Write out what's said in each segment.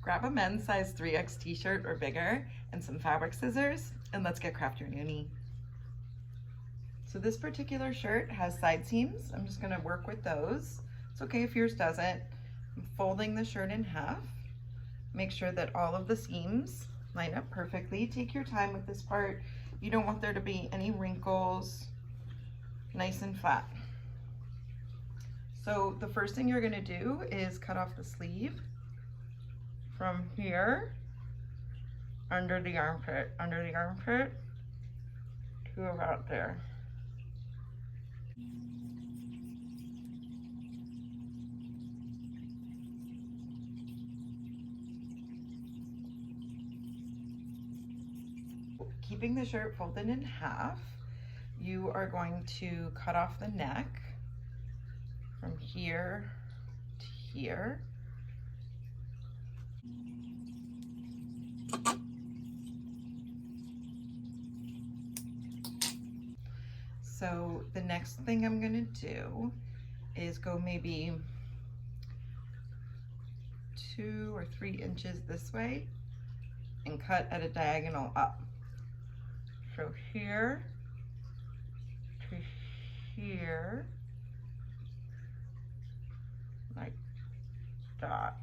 Grab a men's size 3X t-shirt or bigger and some fabric scissors, and let's get Craft Your Noonie. So this particular shirt has side seams. I'm just gonna work with those. It's okay if yours doesn't. I'm folding the shirt in half. Make sure that all of the seams line up perfectly. Take your time with this part. You don't want there to be any wrinkles. Nice and flat. So the first thing you're gonna do is cut off the sleeve from here, under the armpit to about there. Keeping the shirt folded in half, you are going to cut off the neck from here to here. So the next thing I'm gonna do is go maybe 2 or 3 inches this way and cut at a diagonal up. So here to here, like that.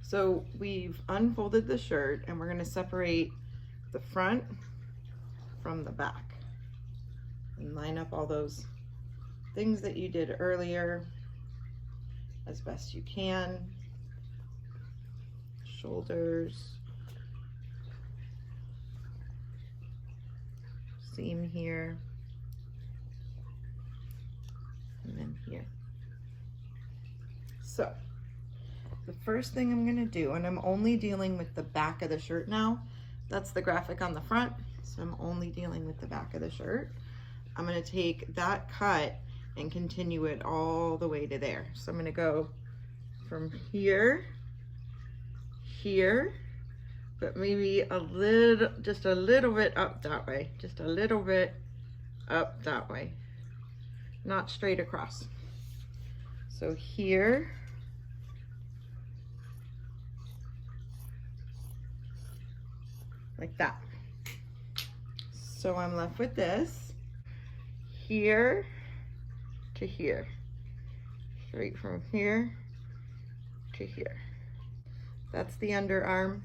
So we've unfolded the shirt and we're going to separate the front from the back and line up all those things that you did earlier as best you can. Shoulders, seam here, and then here. So the first thing I'm gonna do, and I'm only dealing with the back of the shirt now, that's the graphic on the front, so I'm only dealing with the back of the shirt. I'm gonna take that cut and continue it all the way to there. So I'm gonna go from here, here, but maybe a little, just a little bit up that way, just a little bit up that way, not straight across. So here, like that. So I'm left with this, here to here, straight from here to here. That's the underarm,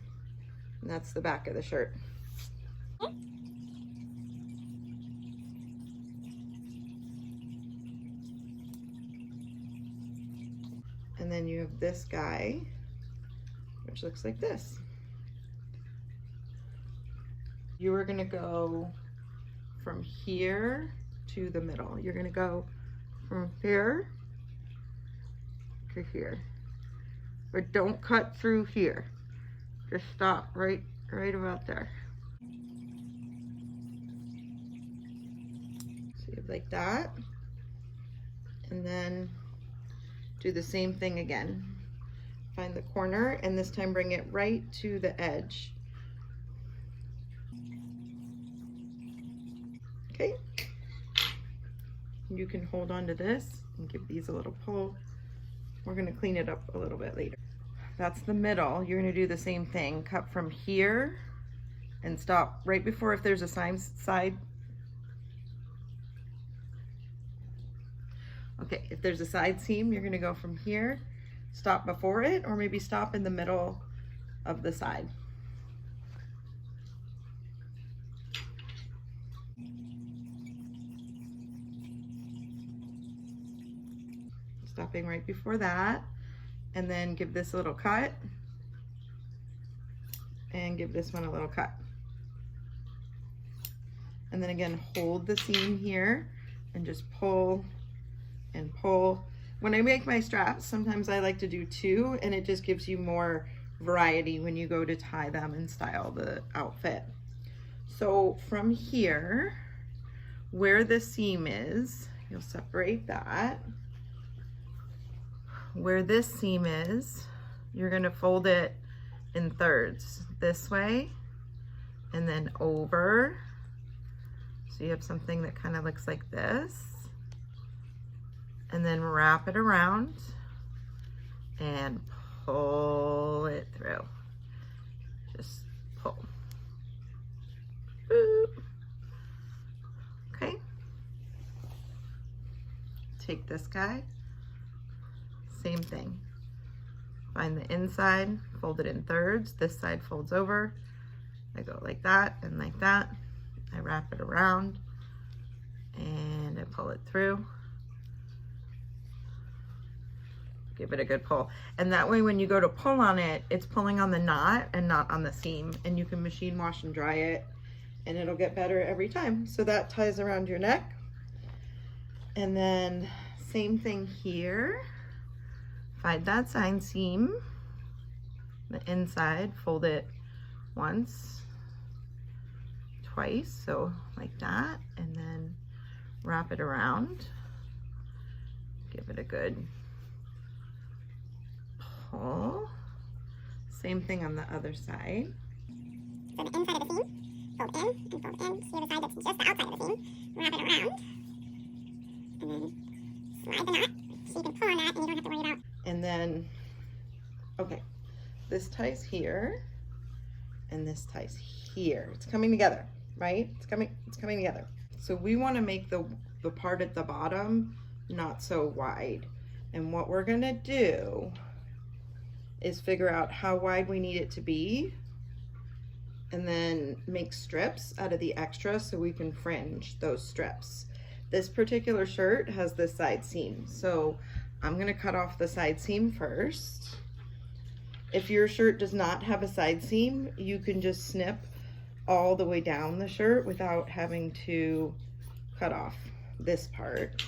and that's the back of the shirt. And then you have this guy, which looks like this. You are gonna go from here to the middle. You're gonna go from here to here. But don't cut through here. Just stop right about there. So you have like that. And then do the same thing again. Find the corner and this time bring it right to the edge. Okay. You can hold on to this and give these a little pull. We're gonna clean it up a little bit later. That's the middle. You're gonna do the same thing. Cut from here and stop right before, if there's a side. Okay, if there's a side seam, you're gonna go from here, stop before it, or maybe stop in the middle of the side. Stopping right before that, and then give this a little cut and give this one a little cut, and then again hold the seam here and just pull and pull. When I make my straps, sometimes I like to do 2, and it just gives you more variety when you go to tie them and style the outfit. So from here, where the seam is, you'll separate that. Where this seam is, you're gonna fold it in thirds, this way and then over. So So you have something that kind of looks like this, and then wrap it around and pull it through. Just pull. Boop. Okay. Take this guy, same thing. Find the inside, fold it in thirds. This side folds over. I go like that and like that. I wrap it around and I pull it through. Give it a good pull. And that way when you go to pull on it, it's pulling on the knot and not on the seam. And you can machine wash and dry it and it'll get better every time. So that ties around your neck. And then same thing here. Find that side seam, the inside, fold it once, twice, so like that, and then wrap it around. Give it a good pull. Same thing on the other side. So the inside of the seam, fold in and fold in. See the side that's just the outside of the seam. Wrap it around, and then slide the knot so you can pull on that and you don't have to worry about. And then, okay, this ties here, and this ties here. It's coming together, right? It's coming together. So we want to make the part at the bottom not so wide. And what we're gonna do is figure out how wide we need it to be, and then make strips out of the extra so we can fringe those strips. This particular shirt has this side seam, so I'm gonna cut off the side seam first. If your shirt does not have a side seam, you can just snip all the way down the shirt without having to cut off this part.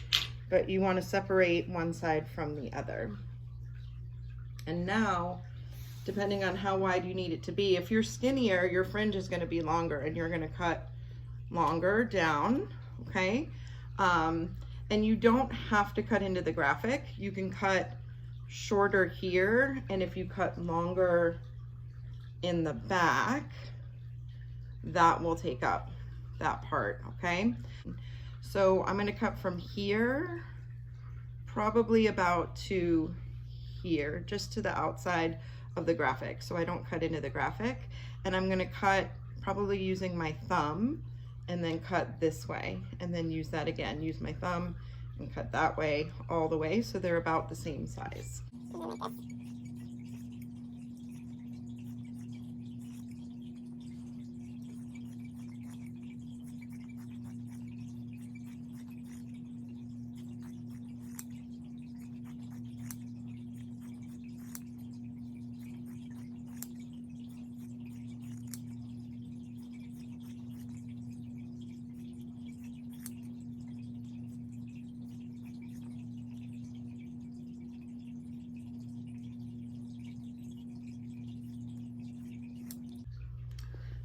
But you wanna separate one side from the other. And now, depending on how wide you need it to be, if you're skinnier, your fringe is gonna be longer and you're gonna cut longer down, okay? And you don't have to cut into the graphic. You can cut shorter here, and if you cut longer in the back, that will take up that part, okay? So I'm gonna cut from here, probably about to here, just to the outside of the graphic, so I don't cut into the graphic. And I'm gonna cut probably using my thumb, and then cut this way, and then use that again. Use my thumb and cut that way, all the way, so they're about the same size.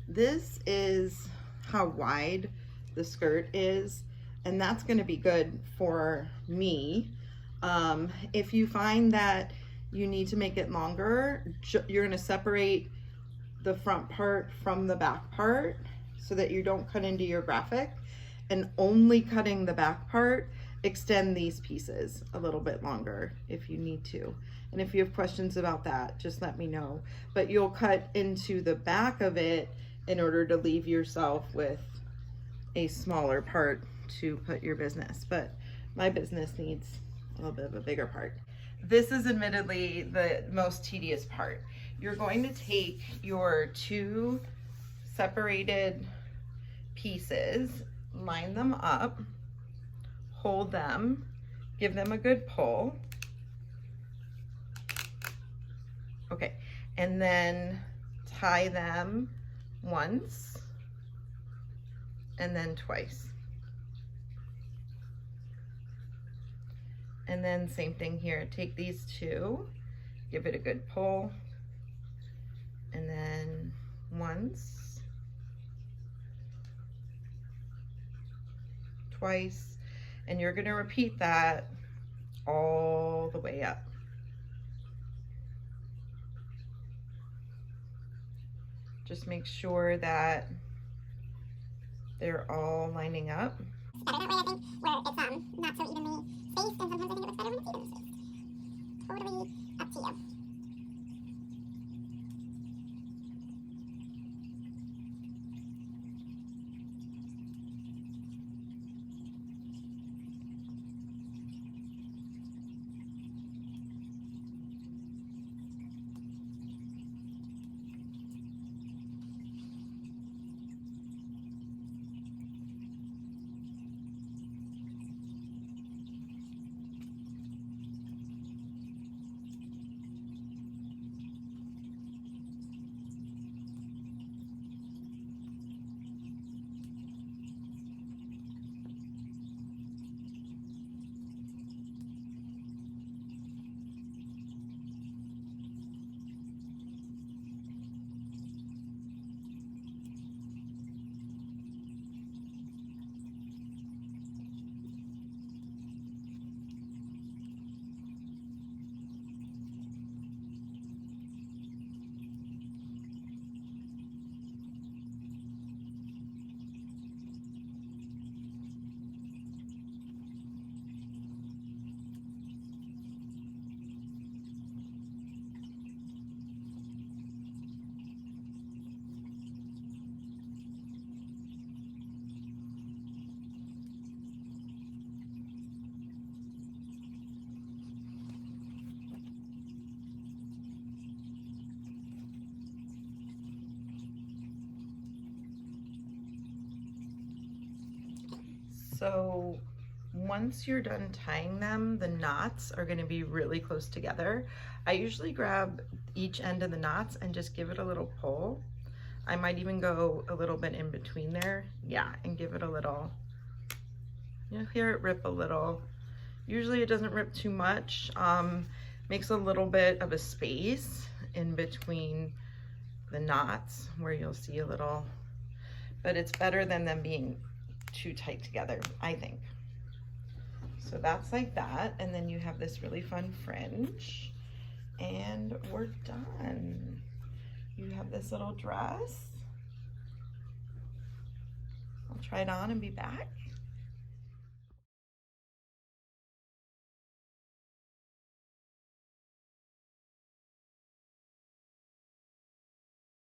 This is how wide the skirt is, and that's going to be good for me. If you find that you need to make it longer, you're going to separate the front part from the back part so that you don't cut into your graphic, and only cutting the back part, extend these pieces a little bit longer if you need to. And if you have questions about that, just let me know. But you'll cut into the back of it in order to leave yourself with a smaller part to put your business. But my business needs a little bit of a bigger part. This is admittedly the most tedious part. You're going to take your two separated pieces, line them up, hold them, give them a good pull. Okay, and then tie them once and then twice. And then same thing here, take these two, give it a good pull, and then once, twice, and you're gonna repeat that all the way up. Just make sure that they're all lining up. It's better that way, I think, where it's not so evenly spaced, and sometimes I think it looks better when it's evenly spaced. Totally up to you. So once you're done tying them, the knots are going to be really close together. I usually grab each end of the knots and just give it a little pull. I might even go a little bit in between there, yeah, and give it a little, you'll hear it rip a little. Usually it doesn't rip too much, makes a little bit of a space in between the knots where you'll see a little, but it's better than them being too tight together, I think. So that's like that, and then you have this really fun fringe, and we're done. You have this little dress. I'll try it on and be back.